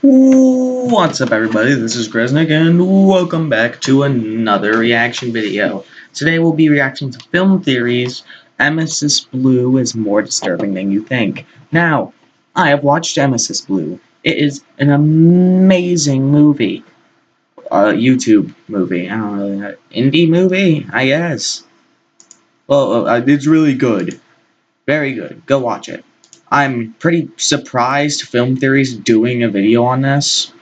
What's up, everybody? This is Gresnick, and welcome back to another reaction video. Today we'll be reacting to film theories. Emesis Blue is more disturbing than you think. Now, I have watched Emesis Blue. It is an amazing movie. YouTube movie. I don't really know. Indie movie, I guess. Well, it's really good. Very good. Go watch it. I'm pretty surprised Film Theory's doing a video on this.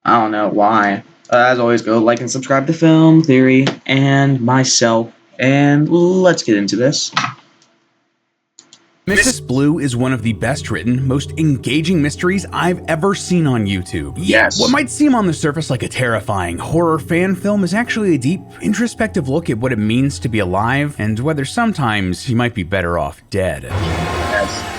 I don't know why. As always, go like and subscribe to Film Theory and myself, and let's get into this. Emesis Blue is one of the best written, most engaging mysteries I've ever seen on YouTube. Yes. What might seem on the surface like a terrifying horror fan film is actually a deep, introspective look at what it means to be alive and whether sometimes you might be better off dead. Yes.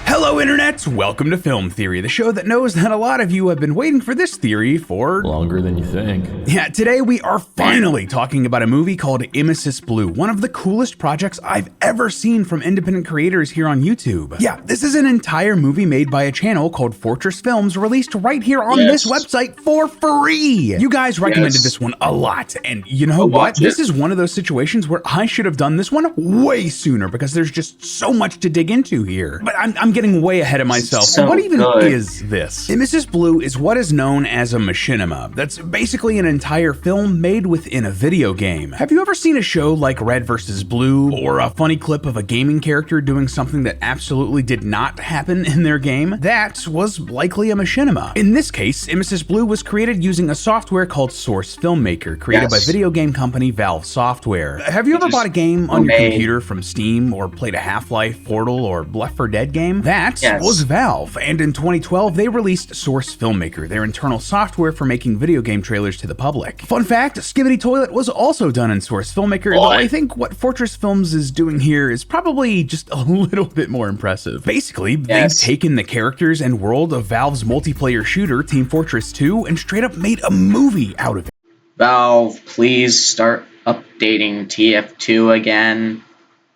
Hello Internet, welcome to Film Theory, the show that knows that a lot of you have been waiting for this theory for longer than you think. Yeah, today we are finally talking about a movie called Emesis Blue, one of the coolest projects I've ever seen from independent creators here on YouTube. Yeah, this is an entire movie made by a channel called Fortress Films, released right here on this website for free. You guys recommended this one a lot, and you know what? This is one of those situations where I should have done this one way sooner because there's just so much to dig into here. But I'm getting way ahead of myself. So what even good. is this? Emesis Blue is what is known as a machinima. That's basically an entire film made within a video game. Have you ever seen a show like Red vs. Blue, or a funny clip of a gaming character doing something that absolutely did not happen in their game? That was likely a machinima. In this case, Emesis Blue was created using a software called Source Filmmaker, created by video game company Valve Software. Have you ever bought a game on your computer from Steam, or played a Half-Life, Portal, or Left 4 Dead game? That was Valve, and in 2012 they released Source Filmmaker, their internal software for making video game trailers to the public. Fun fact, Skibidi Toilet was also done in Source Filmmaker, though I think what Fortress Films is doing here is probably just a little bit more impressive. Basically, they've taken the characters and world of Valve's multiplayer shooter, Team Fortress 2, and straight up made a movie out of it. Valve, please start updating TF2 again.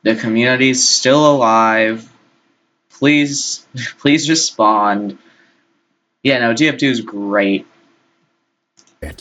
The community's still alive. Please respond. Yeah, no, TF2 is great.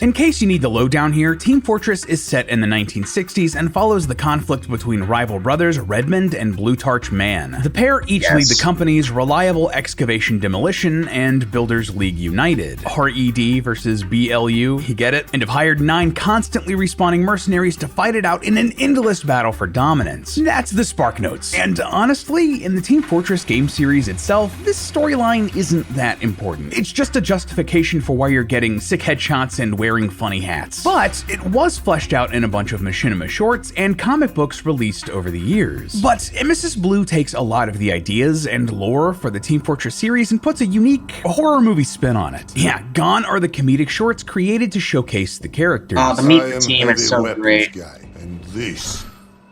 In case you need the lowdown here, Team Fortress is set in the 1960s and follows the conflict between rival brothers Redmond and Bluetarch Man. The pair each lead the companies Reliable Excavation Demolition and Builders League United. RED versus BLU, you get it? And have hired 9 constantly respawning mercenaries to fight it out in an endless battle for dominance. That's the Spark Notes. And honestly, in the Team Fortress game series itself, this storyline isn't that important. It's just a justification for why you're getting sick headshots and wearing funny hats. But it was fleshed out in a bunch of machinima shorts and comic books released over the years. But Emesis Blue takes a lot of the ideas and lore for the Team Fortress series and puts a unique horror movie spin on it. Yeah, gone are the comedic shorts created to showcase the characters. Oh, the Meet the Team is so great. Guy, and this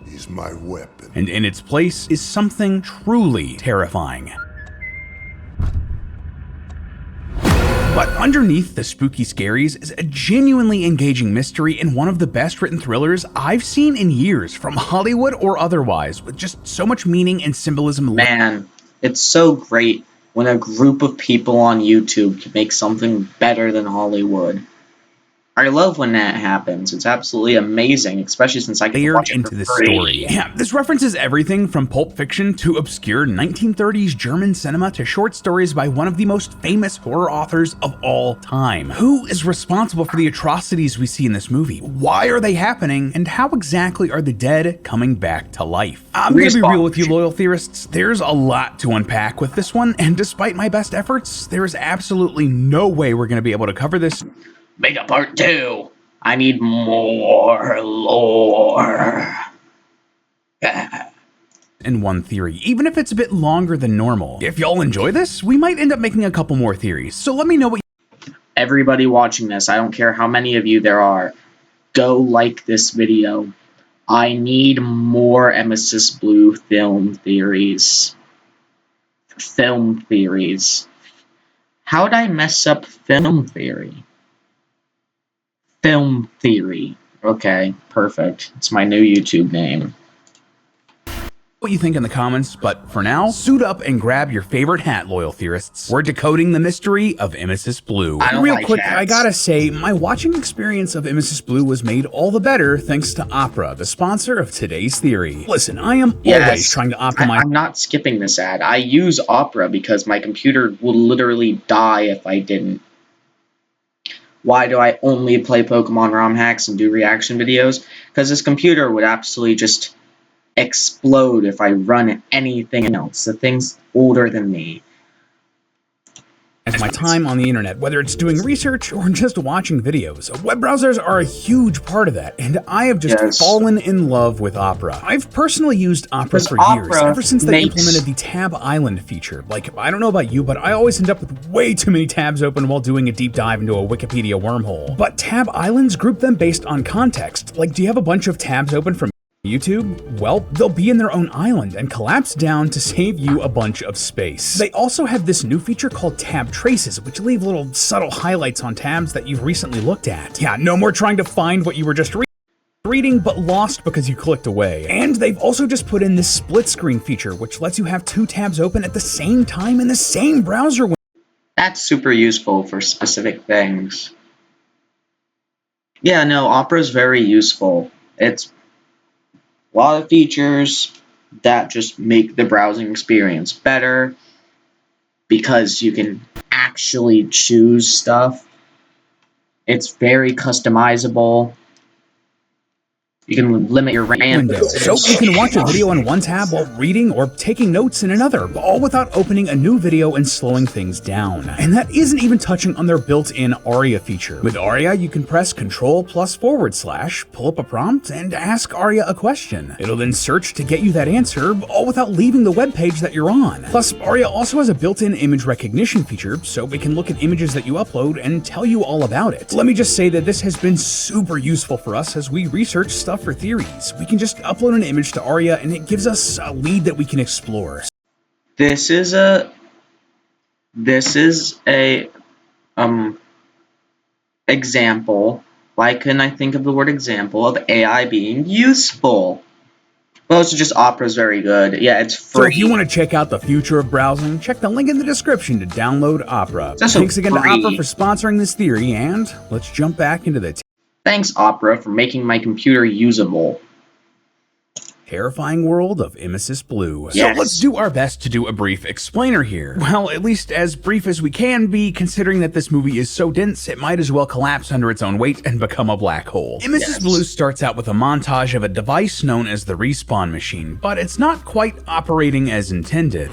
is my weapon. And in its place is something truly terrifying. But underneath the spooky scaries is a genuinely engaging mystery and one of the best written thrillers I've seen in years, from Hollywood or otherwise, with just so much meaning and symbolism. Man, it's so great when a group of people on YouTube can make something better than Hollywood. I love when that happens. It's absolutely amazing, especially since I can watch it into for this free. story. Yeah, this references everything from Pulp Fiction to obscure 1930s German cinema to short stories by one of the most famous horror authors of all time. Who is responsible for the atrocities we see in this movie? Why are they happening? And how exactly are the dead coming back to life? I'm gonna be real with you, loyal theorists. There's a lot to unpack with this one, and despite my best efforts, there is absolutely no way we're gonna be able to cover this. Make a part 2. I need more lore. In one theory, even if it's a bit longer than normal. If y'all enjoy this, we might end up making a couple more theories, so let me know what Everybody watching this, I don't care how many of you there are, go like this video. I need more Emesis Blue film theories. Film theories. How'd I mess up film theory? Film Theory. Okay, perfect. It's my new YouTube name. what you think in the comments, but for now, suit up and grab your favorite hat, loyal theorists. We're decoding the mystery of Emesis Blue. Real quick, I gotta say, my watching experience of Emesis Blue was made all the better thanks to Opera, the sponsor of today's theory. Listen, I am always trying to optimize. I'm not skipping this ad. I use Opera because my computer will literally die if I didn't. Why do I only play Pokemon ROM hacks and do reaction videos? Because this computer would absolutely just explode if I run anything else. The thing's older than me. My time on the internet, whether it's doing research or just watching videos. Web browsers are a huge part of that, and I have just fallen in love with Opera. I've personally used Opera for years, ever since they implemented the Tab Island feature. Like, I don't know about you, but I always end up with way too many tabs open while doing a deep dive into a Wikipedia wormhole. But Tab Islands group them based on context. Like, do you have a bunch of tabs open from YouTube? Well, they'll be in their own island and collapse down to save you a bunch of space. They also have this new feature called tab traces, which leave little subtle highlights on tabs that you've recently looked at. Yeah, no more trying to find what you were just reading but lost because you clicked away. And they've also just put in this split screen feature, which lets you have two tabs open at the same time in the same browser window. That's super useful for specific things. Yeah, no, Opera's very useful. It's a lot of features that just make the browsing experience better because you can actually choose stuff. It's very customizable. You can limit your window, so you can watch a video in one tab while reading or taking notes in another, all without opening a new video and slowing things down. And that isn't even touching on their built-in Aria feature. With Aria, you can press Ctrl+//, pull up a prompt, and ask Aria a question. It'll then search to get you that answer, all without leaving the web page that you're on. Plus, Aria also has a built-in image recognition feature, so it can look at images that you upload and tell you all about it. Let me just say that this has been super useful for us as we research stuff for theories. We can just upload an image to Aria and it gives us a lead that we can explore. This is a example. Why couldn't I think of the word example of AI being useful? Well, it's just Opera's very good. Yeah, it's free. So if you want to check out the future of browsing, check the link in the description to download Opera. Thanks again to Opera for sponsoring this theory, and let's jump back into the Thanks, Opera, for making my computer usable. Terrifying world of Emesis Blue. Yes. So let's do our best to do a brief explainer here. Well, at least as brief as we can be, considering that this movie is so dense, it might as well collapse under its own weight and become a black hole. Emesis Blue starts out with a montage of a device known as the respawn machine, but it's not quite operating as intended.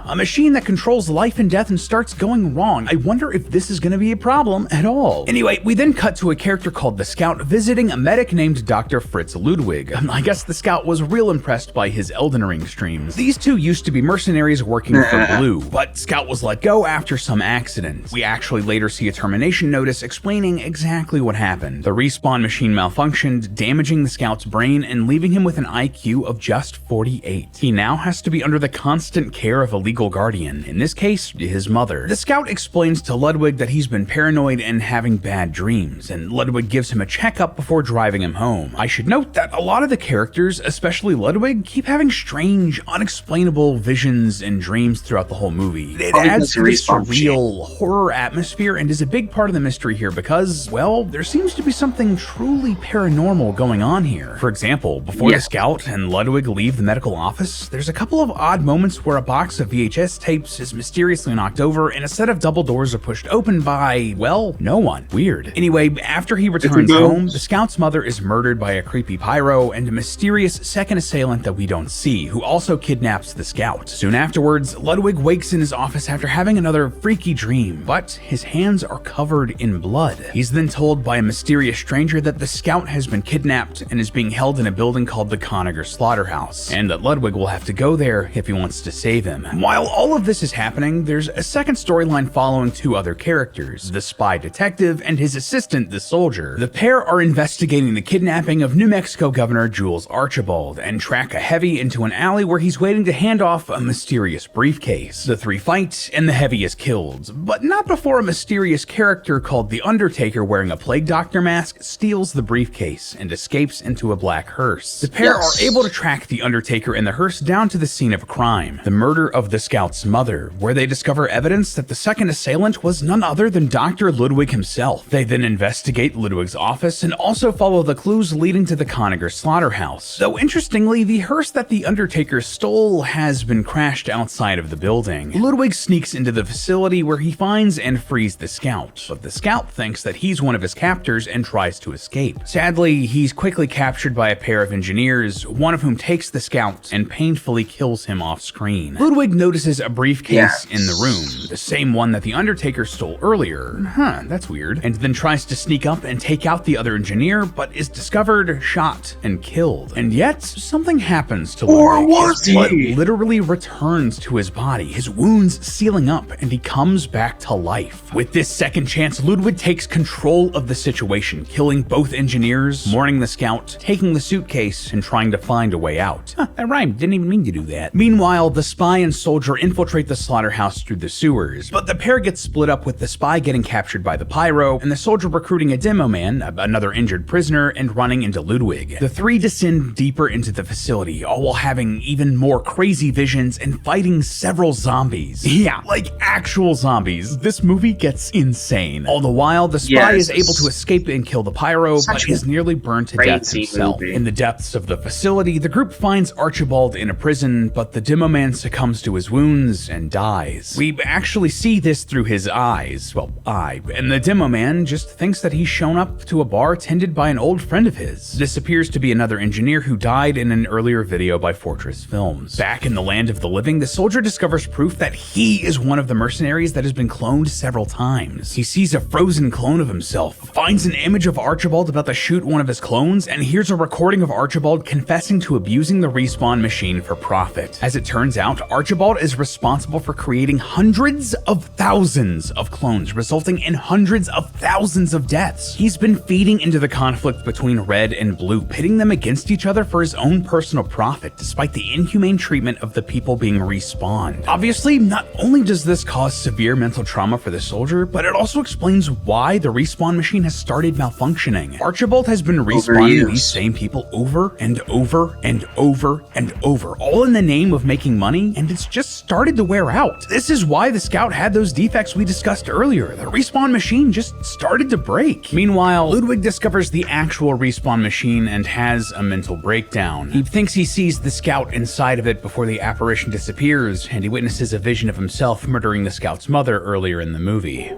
A machine that controls life and death and starts going wrong. I wonder if this is going to be a problem at all. Anyway, we then cut to a character called the Scout visiting a medic named Dr. Fritz Ludwig. I guess the Scout was real impressed by his Elden Ring streams. These two used to be mercenaries working for Blue, but Scout was let go after some accident. We actually later see a termination notice explaining exactly what happened. The respawn machine malfunctioned, damaging the Scout's brain and leaving him with an IQ of just 48. He now has to be under the constant care of a legal guardian, in this case, his mother. The Scout explains to Ludwig that he's been paranoid and having bad dreams, and Ludwig gives him a checkup before driving him home. I should note that a lot of the characters, especially Ludwig, keep having strange, unexplainable visions and dreams throughout the whole movie. It adds to this surreal horror atmosphere and is a big part of the mystery here because, well, there seems to be something truly paranormal going on here. For example, before the Scout and Ludwig leave the medical office, there's a couple of odd moments where a box of VHS tapes is mysteriously knocked over and a set of double doors are pushed open by, well, no one. Weird. Anyway, after he returns home, the Scout's mother is murdered by a creepy pyro and a mysterious second assailant that we don't see, who also kidnaps the Scout. Soon afterwards, Ludwig wakes in his office after having another freaky dream, but his hands are covered in blood. He's then told by a mysterious stranger that the Scout has been kidnapped and is being held in a building called the Conager Slaughterhouse, and that Ludwig will have to go there if he wants to save him. While all of this is happening, there's a second storyline following two other characters, the spy detective and his assistant, the soldier. The pair are investigating the kidnapping of New Mexico Governor Jules Archibald and track a heavy into an alley where he's waiting to hand off a mysterious briefcase. The three fight, and the heavy is killed, but not before a mysterious character called the Undertaker wearing a plague doctor mask steals the briefcase and escapes into a black hearse. The pair are able to track the Undertaker and the hearse down to the scene of a crime, the murder of the scout's mother, where they discover evidence that the second assailant was none other than Dr. Ludwig himself. They then investigate Ludwig's office and also follow the clues leading to the Conager slaughterhouse. Though interestingly, the hearse that the Undertaker stole has been crashed outside of the building. Ludwig sneaks into the facility where he finds and frees the scout, but the scout thinks that he's one of his captors and tries to escape. Sadly, he's quickly captured by a pair of engineers, one of whom takes the scout and painfully kills him off screen. Ludwig notices a briefcase in the room, the same one that the Undertaker stole earlier. That's weird. And then tries to sneak up and take out the other engineer, but is discovered, shot, and killed. And yet, something happens to Ludwig. His blood literally returns to his body, his wounds sealing up, and he comes back to life. With this second chance, Ludwig takes control of the situation, killing both engineers, mourning the scout, taking the suitcase, and trying to find a way out. That rhymed, didn't even mean to do that. Meanwhile, the spy and soldier infiltrate the slaughterhouse through the sewers, but the pair gets split up with the spy getting captured by the pyro, and the soldier recruiting a demo man, another injured prisoner, and running into Ludwig. The three descend deeper into the facility, all while having even more crazy visions and fighting several zombies. Yeah, like actual zombies. This movie gets insane. All the while, the spy is able to escape and kill the pyro, but is nearly burned to death himself. In the depths of the facility, the group finds Archibald in a prison, but the demo man succumbs to his wounds and dies. We actually see this through his eyes, and the demo man just thinks that he's shown up to a bar tended by an old friend of his. This appears to be another engineer who died in an earlier video by Fortress Films. Back in the land of the living, the soldier discovers proof that he is one of the mercenaries that has been cloned several times. He sees a frozen clone of himself, finds an image of Archibald about to shoot one of his clones, and hears a recording of Archibald confessing to abusing the respawn machine for profit. As it turns out, Archibald is responsible for creating hundreds of thousands of clones, resulting in hundreds of thousands of deaths. He's been feeding into the conflict between Red and Blue, pitting them against each other for his own personal profit, despite the inhumane treatment of the people being respawned. Obviously, not only does this cause severe mental trauma for the soldier, but it also explains why the respawn machine has started malfunctioning. Archibald has been respawning these same people over and over and over and over, all in the name of making money, and it's just started to wear out. This is why the scout had those defects we discussed earlier. The respawn machine just started to break. Meanwhile, Ludwig discovers the actual respawn machine and has a mental breakdown. He thinks he sees the scout inside of it before the apparition disappears, and he witnesses a vision of himself murdering the scout's mother earlier in the movie.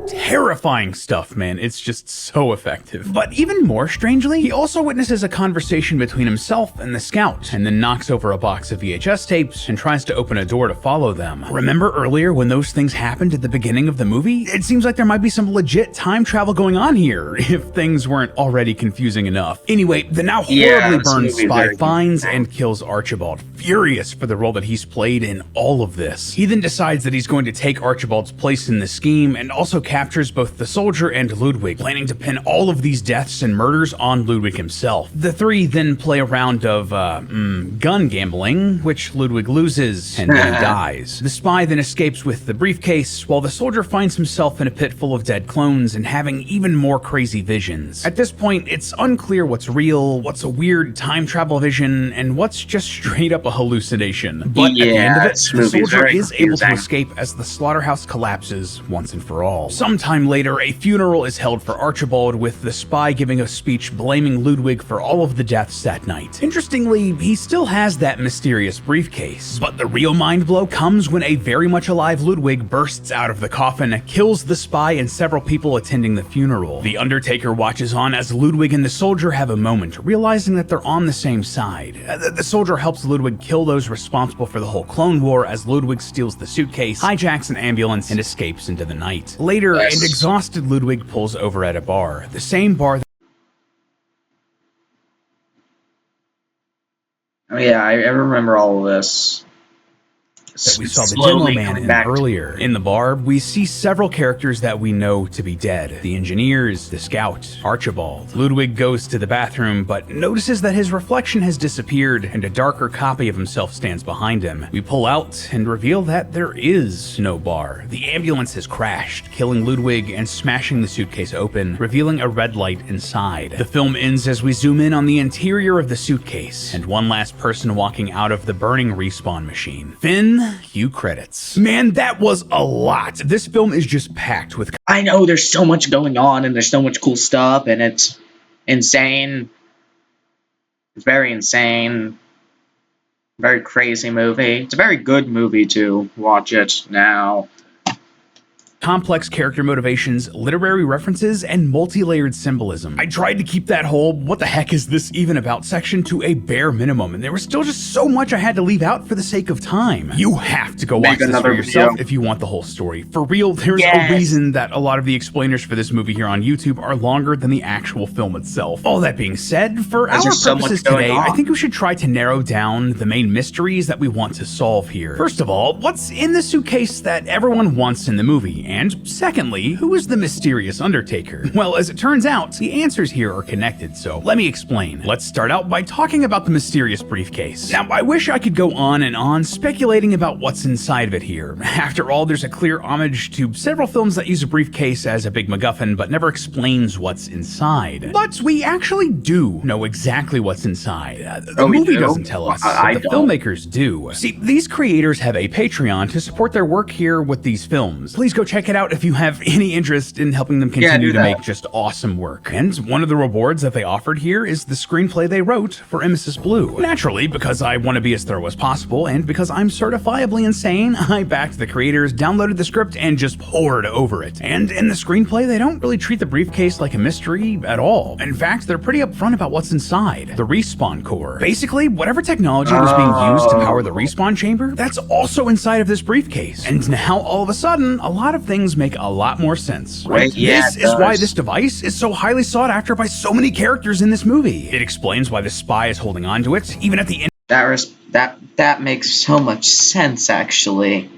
Terrifying stuff, man. It's just so effective. But even more strangely, he also witnesses a conversation between himself and the scout, and then knocks over a box of VHS tapes and tries to open a door to follow them. Remember earlier when those things happened at the beginning of the movie? It seems like there might be some legit time travel going on here, if things weren't already confusing enough. Anyway, the now horribly burned spy finds and kills Archibald, furious for the role that he's played in all of this. He then decides that he's going to take Archibald's place in the scheme and also captures both the soldier and Ludwig, planning to pin all of these deaths and murders on Ludwig himself. The three then play a round of gun gambling, which Ludwig loses and then dies. The spy then escapes with the briefcase, while the soldier finds himself in a pit full of dead clones and having even more crazy visions. At this point, it's unclear what's real, what's a weird time travel vision, and what's just straight up a hallucination. But at the end of it, the soldier is able to escape as the slaughterhouse collapses once and for all. Sometime later, a funeral is held for Archibald, with the spy giving a speech blaming Ludwig for all of the deaths that night. Interestingly, he still has that mysterious briefcase, but the real mind blow comes when a very much alive Ludwig bursts out of the coffin, kills the spy and several people attending the funeral. The Undertaker watches on as Ludwig and the soldier have a moment, realizing that they're on the same side. The soldier helps Ludwig kill those responsible for the whole clone war as Ludwig steals the suitcase, hijacks an ambulance, and escapes into the night. Later, an exhausted Ludwig pulls over at a bar, the same bar Yeah, I remember all of this. That we saw the Slowly Demo Man coming in back. earlier. In the bar, we see several characters that we know to be dead. The engineers, the scout, Archibald. Ludwig goes to the bathroom, but notices that his reflection has disappeared and a darker copy of himself stands behind him. We pull out and reveal that there is no bar. The ambulance has crashed, killing Ludwig and smashing the suitcase open, revealing a red light inside. The film ends as we zoom in on the interior of the suitcase and one last person walking out of the burning respawn machine. Finn, cue credits. Man, that was a lot. This film is just packed with. I know there's so much going on and there's so much cool stuff and it's insane. It's very insane. Very crazy movie. It's a very good movie to watch it now. Complex character motivations, literary references, and multi-layered symbolism. I tried to keep that whole "what the heck is this even about" section to a bare minimum, and there was still just so much I had to leave out for the sake of time. You have to go watch this for yourself if you want the whole story. For real, there's a reason that a lot of the explainers for this movie here on YouTube are longer than the actual film itself. All that being said, for our purposes today, I think we should try to narrow down the main mysteries that we want to solve here. First of all, what's in the suitcase that everyone wants in the movie? And secondly, who is the mysterious Undertaker? Well, as it turns out, the answers here are connected, so let me explain. Let's start out by talking about the mysterious briefcase. Now, I wish I could go on and on speculating about what's inside of it here. After all, there's a clear homage to several films that use a briefcase as a big MacGuffin, but never explains what's inside. But we actually do know exactly what's inside. The movie doesn't tell us, but the filmmakers do. See, these creators have a Patreon to support their work here with these films. Please go check it out if you have any interest in helping them continue to make just awesome work. And one of the rewards that they offered here is the screenplay they wrote for Emesis Blue. Naturally, because I want to be as thorough as possible, and because I'm certifiably insane, I backed the creators, downloaded the script, and just poured over it. And in the screenplay, they don't really treat the briefcase like a mystery at all. In fact, they're pretty upfront about what's inside. The respawn core. Basically, whatever technology was being used to power the respawn chamber, that's also inside of this briefcase. And now, all of a sudden, a lot of things make a lot more sense, right? This is why this device is so highly sought after by so many characters in this movie. It explains why the spy is holding on to it, even at the end. That makes so much sense, actually.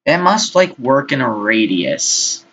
It must, like, work in a radius.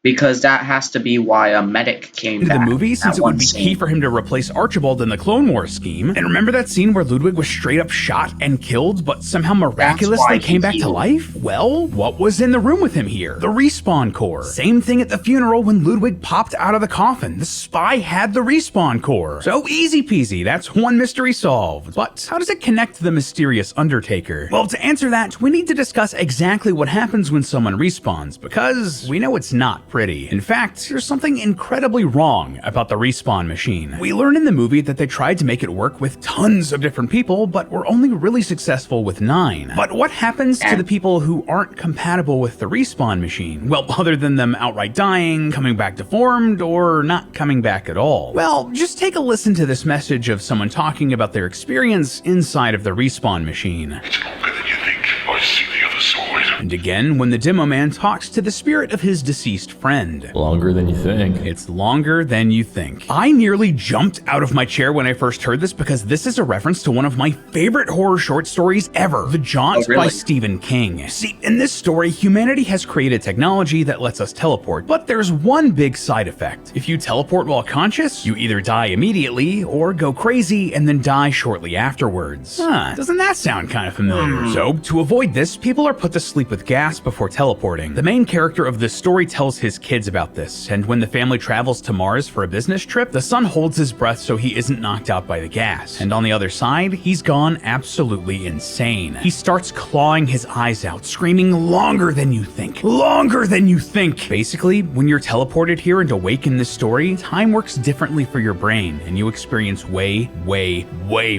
Because that has to be why a medic came back. The movie, since it would be key for him to replace Archibald in the Clone Wars scheme. And remember that scene where Ludwig was straight up shot and killed, but somehow miraculously came back to life? Well, what was in the room with him here? The respawn core. Same thing at the funeral when Ludwig popped out of the coffin. The spy had the respawn core. So easy peasy, that's one mystery solved. But how does it connect to the mysterious Undertaker? Well, to answer that, we need to discuss exactly what happens when someone respawns, because we know it's not pretty. In fact, there's something incredibly wrong about the respawn machine. We learn in the movie that they tried to make it work with tons of different people, but were only really successful with 9. But what happens to the people who aren't compatible with the respawn machine? Well, other than them outright dying, coming back deformed, or not coming back at all? Well, just take a listen to this message of someone talking about their experience inside of the respawn machine. It's longer than you think. I see the other side. And again, when the Demo Man talks to the spirit of his deceased friend. Longer than you think. It's longer than you think. I nearly jumped out of my chair when I first heard this because this is a reference to one of my favorite horror short stories ever, The Jaunt by Stephen King. See, in this story, humanity has created technology that lets us teleport, but there's one big side effect. If you teleport while conscious, you either die immediately or go crazy and then die shortly afterwards. Doesn't that sound kind of familiar? So, to avoid this, people are put to sleep with gas before teleporting. The main character of this story tells his kids about this, and when the family travels to Mars for a business trip, the son holds his breath so he isn't knocked out by the gas. And on the other side, he's gone absolutely insane. He starts clawing his eyes out, screaming, "Longer than you think! Longer than you think!" Basically, when you're teleported here and awake in this story, time works differently for your brain, and you experience way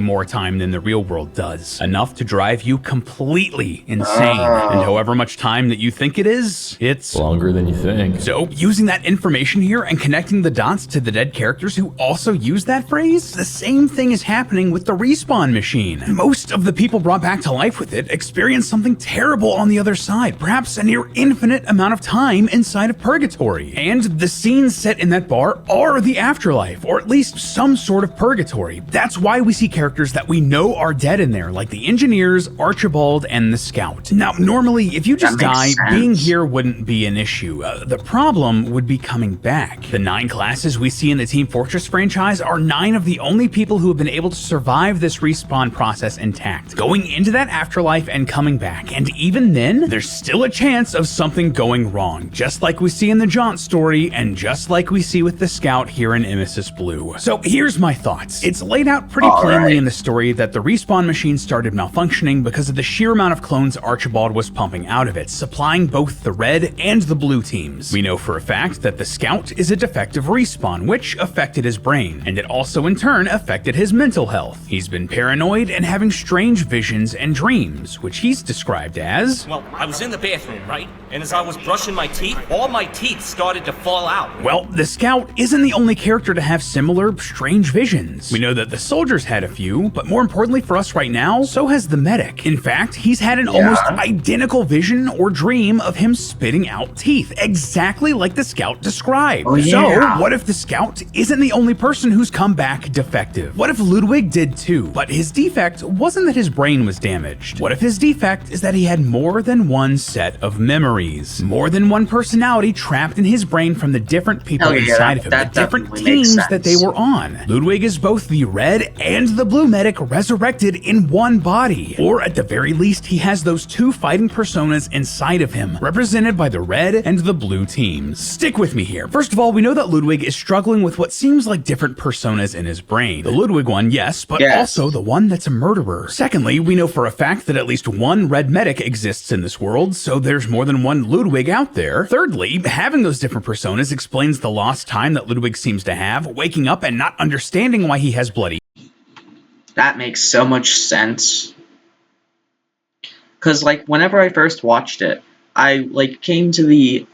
more time than the real world does. Enough to drive you completely insane. And however much time that you think it is, it's longer than you think. So, using that information here and connecting the dots to the dead characters who also use that phrase, the same thing is happening with the respawn machine. Most of the people brought back to life with it experience something terrible on the other side, perhaps a near infinite amount of time inside of purgatory. And the scenes set in that bar are the afterlife, or at least some sort of purgatory. That's why we see characters that we know are dead in there, like the engineers, Archibald, and the scout. Now, normally, if you just die, being here wouldn't be an issue. The problem would be coming back. The 9 classes we see in the Team Fortress franchise are 9 of the only people who have been able to survive this respawn process intact, going into that afterlife and coming back. And even then, there's still a chance of something going wrong, just like we see in the Jaunt story, and just like we see with the scout here in Emesis Blue. So here's my thoughts. It's laid out pretty plainly in the story that the respawn machine started malfunctioning because of the sheer amount of clones Archibald was pumping out of it, supplying both the red and the blue teams. We know for a fact that the scout is a defective respawn, which affected his brain, and it also in turn affected his mental health. He's been paranoid and having strange visions and dreams, which he's described as... Well, I was in the bathroom, right? And as I was brushing my teeth, all my teeth started to fall out. Well, the scout isn't the only character to have similar strange visions. We know that the soldiers had a few, but more importantly for us right now, so has the medic. In fact, he's had an almost identical vision or dream of him spitting out teeth, exactly like the scout described. So, what if the scout isn't the only person who's come back defective? What if Ludwig did too, but his defect wasn't that his brain was damaged? What if his defect is that he had more than one set of memories? More than one personality trapped in his brain from the different people inside of him, the different teams that they were on. Ludwig is both the red and the blue medic resurrected in one body. Or at the very least, he has those 2 fighting personas inside of him, represented by the red and the blue teams. Stick with me here. First of all, we know that Ludwig is struggling with what seems like different personas in his brain. The Ludwig one, yes, but also the one that's a murderer. Secondly, we know for a fact that at least one red medic exists in this world, so there's more than one Ludwig out there. Thirdly, having those different personas explains the lost time that Ludwig seems to have, waking up and not understanding why he has bloody. That makes so much sense. Because, like, whenever I first watched it, I, like, came to the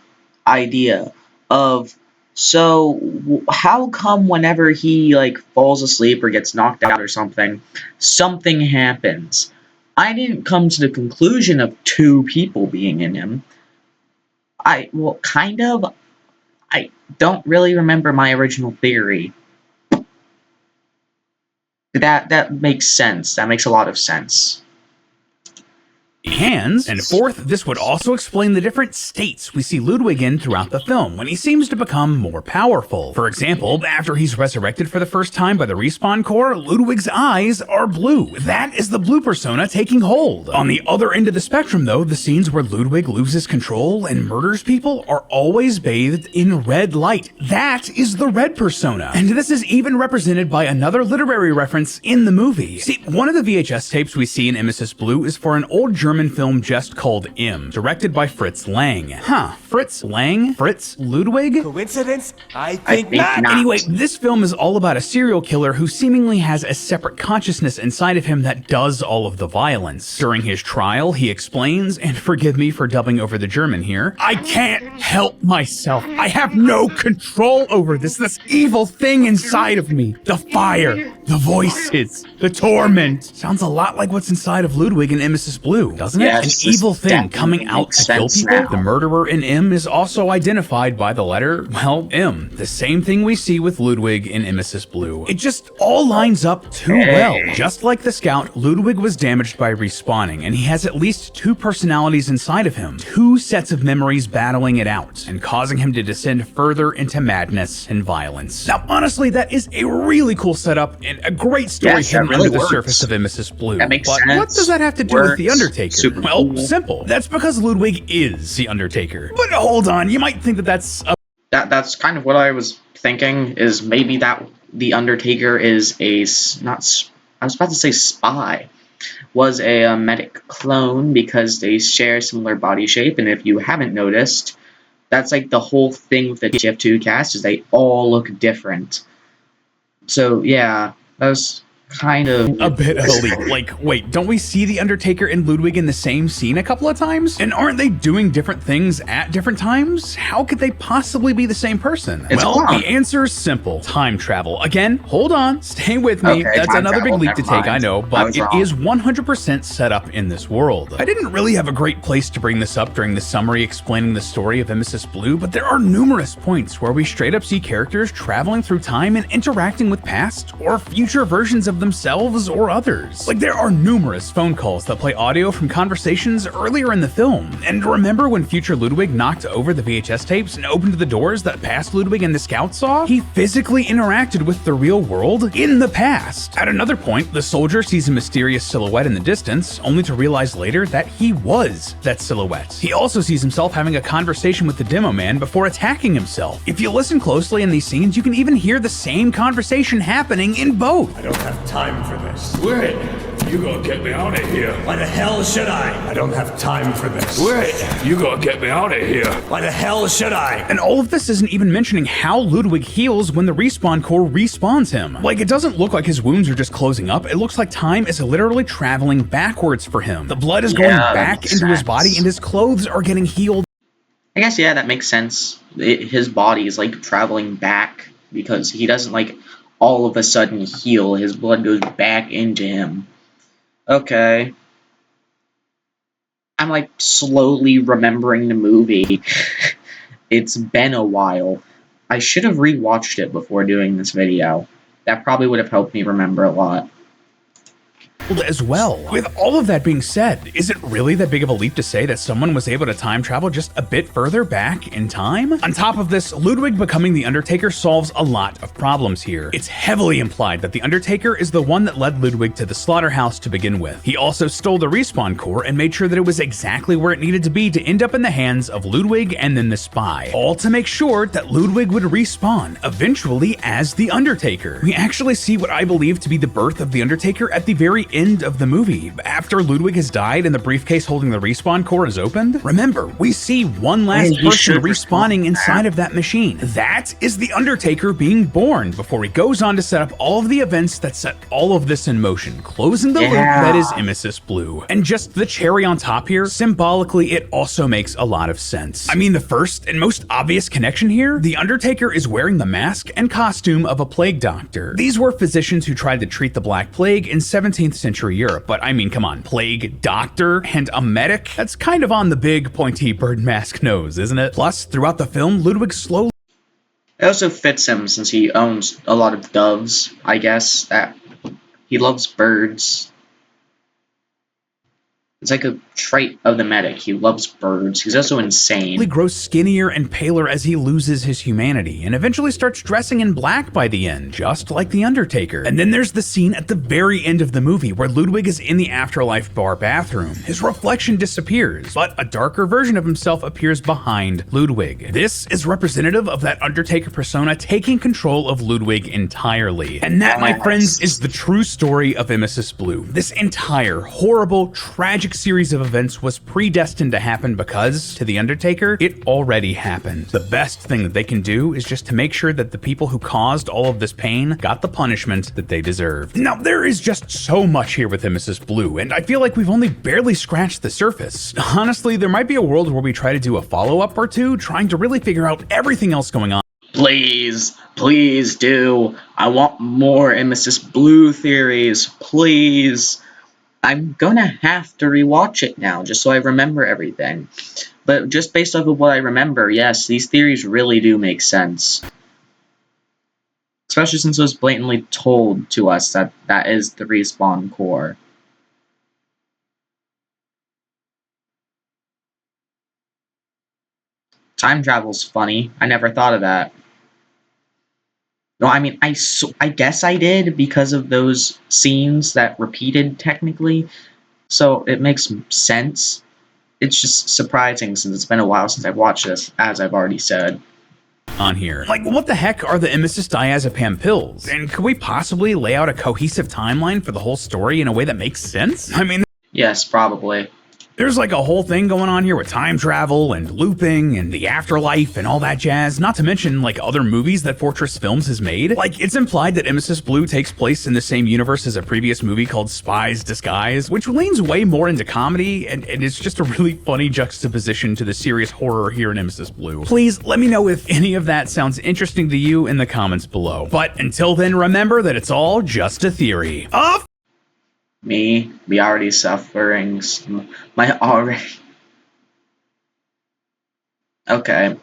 idea of, so, how come whenever he, like, falls asleep or gets knocked out or something, something happens? I didn't come to the conclusion of 2 people being in him. Well, kind of. I don't really remember my original theory. That makes sense. That makes a lot of sense. Hands, and fourth, this would also explain the different states we see Ludwig in throughout the film when he seems to become more powerful. For example, after he's resurrected for the first time by the respawn core, Ludwig's eyes are blue. That is the blue persona taking hold. On the other end of the spectrum though, the scenes where Ludwig loses control and murders people are always bathed in red light. That is the red persona. And this is even represented by another literary reference in the movie. See, one of the VHS tapes we see in Emesis Blue is for an old German film just called M, directed by Fritz Lang. Fritz Lang? Fritz Ludwig? Coincidence? I think not. Anyway, this film is all about a serial killer who seemingly has a separate consciousness inside of him that does all of the violence. During his trial, he explains, and forgive me for dubbing over the German here, I can't help myself. I have no control over this evil thing inside of me. The fire, the voices, the torment. Sounds a lot like what's inside of Ludwig in Emesis Blue, doesn't it? An evil thing coming out to kill people. The murderer in M is also identified by the letter, well, M. The same thing we see with Ludwig in Emesis Blue. It just all lines up too well. Just like the scout, Ludwig was damaged by respawning, and he has at least 2 personalities inside of him. 2 sets of memories battling it out, and causing him to descend further into madness and violence. Now, honestly, that is a really cool setup and a great story hidden under the surface of Emesis Blue. That makes sense. What does that have to do with The Undertaker? Well, simple. That's because Ludwig is The Undertaker. But hold on, you might think that that's That's kind of what I was thinking, is maybe that The Undertaker is I was about to say spy, was a medic clone because they share similar body shape, and if you haven't noticed, that's like the whole thing with the TF2 cast, is they all look different. So yeah, that was kind of a bit of a leap. Like, wait, don't we see the Undertaker and Ludwig in the same scene a couple of times? And aren't they doing different things at different times? How could they possibly be the same person? Well, the answer is simple. Time travel. Again, hold on, stay with me. Okay, that's another big leap to take, I know, but it wrong. is 100% set up in this world. I didn't really have a great place to bring this up during the summary explaining the story of Emesis Blue, but there are numerous points where we straight up see characters traveling through time and interacting with past or future versions of themselves or others. Like, there are numerous phone calls that play audio from conversations earlier in the film. And remember when future Ludwig knocked over the VHS tapes and opened the doors that past Ludwig and the scout saw? He physically interacted with the real world in the past. At another point, the soldier sees a mysterious silhouette in the distance, only to realize later that he was that silhouette. He also sees himself having a conversation with the Demo Man before attacking himself. If you listen closely in these scenes, you can even hear the same conversation happening in both. I don't have time for this. Wait, you gonna get me out of here. Why the hell should I? I don't have time for this. Wait, you gonna get me out of here. Why the hell should I? And all of this isn't even mentioning how Ludwig heals when the respawn core respawns him. Like, it doesn't look like his wounds are just closing up, it looks like time is literally traveling backwards for him. The blood is going back into his body and his clothes are getting healed. I guess, yeah, that makes sense. His body is, like, traveling back because he doesn't, like, all of a sudden heal. His blood goes back into him. Okay. I'm, like, slowly remembering the movie. It's been a while. I should have rewatched it before doing this video. That probably would have helped me remember a lot. As well. With all of that being said, is it really that big of a leap to say that someone was able to time travel just a bit further back in time? On top of this, Ludwig becoming the Undertaker solves a lot of problems here. It's heavily implied that the Undertaker is the one that led Ludwig to the slaughterhouse to begin with. He also stole the respawn core and made sure that it was exactly where it needed to be to end up in the hands of Ludwig and then the spy. All to make sure that Ludwig would respawn, eventually as the Undertaker. We actually see what I believe to be the birth of the Undertaker at the very end of the movie. After Ludwig has died and the briefcase holding the respawn core is opened, remember, we see one last person respawning inside of that machine. That is the Undertaker being born before he goes on to set up all of the events that set all of this in motion, closing the loop that is Emesis Blue. And just the cherry on top here, symbolically, it also makes a lot of sense. I mean, the first and most obvious connection here, the Undertaker is wearing the mask and costume of a plague doctor. These were physicians who tried to treat the Black Plague in 17th century Europe, but I mean, come on, plague doctor and a medic? That's kind of on the big pointy bird mask nose, isn't it? Plus, throughout the film, Ludwig slowly It also fits him since he owns a lot of doves, I guess, that he loves birds. It's like a trait of the medic. He loves birds. He's also insane. grows skinnier and paler as he loses his humanity, and eventually starts dressing in black by the end, just like the Undertaker. And then there's the scene at the very end of the movie where Ludwig is in the afterlife bar bathroom. His reflection disappears, but a darker version of himself appears behind Ludwig. This is representative of that Undertaker persona taking control of Ludwig entirely. And that, my friends, is the true story of Emesis Blue. This entire horrible, tragic series of events was predestined to happen because, to the Undertaker, it already happened. The best thing that they can do is just to make sure that the people who caused all of this pain got the punishment that they deserved. Now, there is just so much here with Emesis Blue, and I feel like we've only barely scratched the surface. Honestly, there might be a world where we try to do a follow-up or two, trying to really figure out everything else going on. Please, please do. I want more Emesis Blue theories, please. I'm gonna have to rewatch it now, just so I remember everything. But just based off of what I remember, yes, these theories really do make sense. Especially since it was blatantly told to us that that is the respawn core. Time travel's funny. I never thought of that. No, I mean, I guess I did because of those scenes that repeated, technically. So it makes sense. It's just surprising since it's been a while since I've watched this, as I've already said. On here. Like, what the heck are the Emesis diazepam pills? And could we possibly lay out a cohesive timeline for the whole story in a way that makes sense? I mean, Yes, probably. There's like a whole thing going on here with time travel and looping and the afterlife and all that jazz, not to mention like other movies that Fortress Films has made. Like, it's implied that Emesis Blue takes place in the same universe as a previous movie called Spies Disguise, which leans way more into comedy, and it's just a really funny juxtaposition to the serious horror here in Emesis Blue. Please let me know if any of that sounds interesting to you in the comments below. But until then, remember that it's all just a theory. Me be already suffering my already. Okay.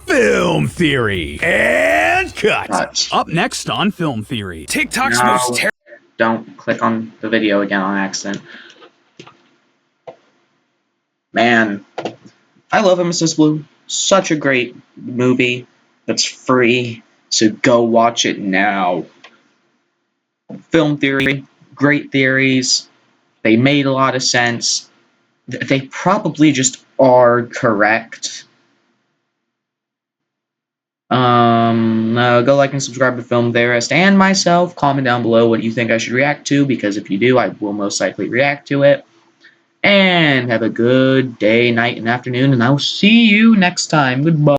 Film theory. And cut. Cut. Up next on Film Theory. TikTok's No. most terrible. Don't click on the video again on accident. Man, I love Emesis Blue. Such a great movie that's free, so go watch it now. Film theory, great theories. They made a lot of sense. They probably just are correct. Go like and subscribe to Film Theorist and myself. Comment down below what you think I should react to, because if you do, I will most likely react to it. And have a good day, night, and afternoon, and I will see you next time. Goodbye.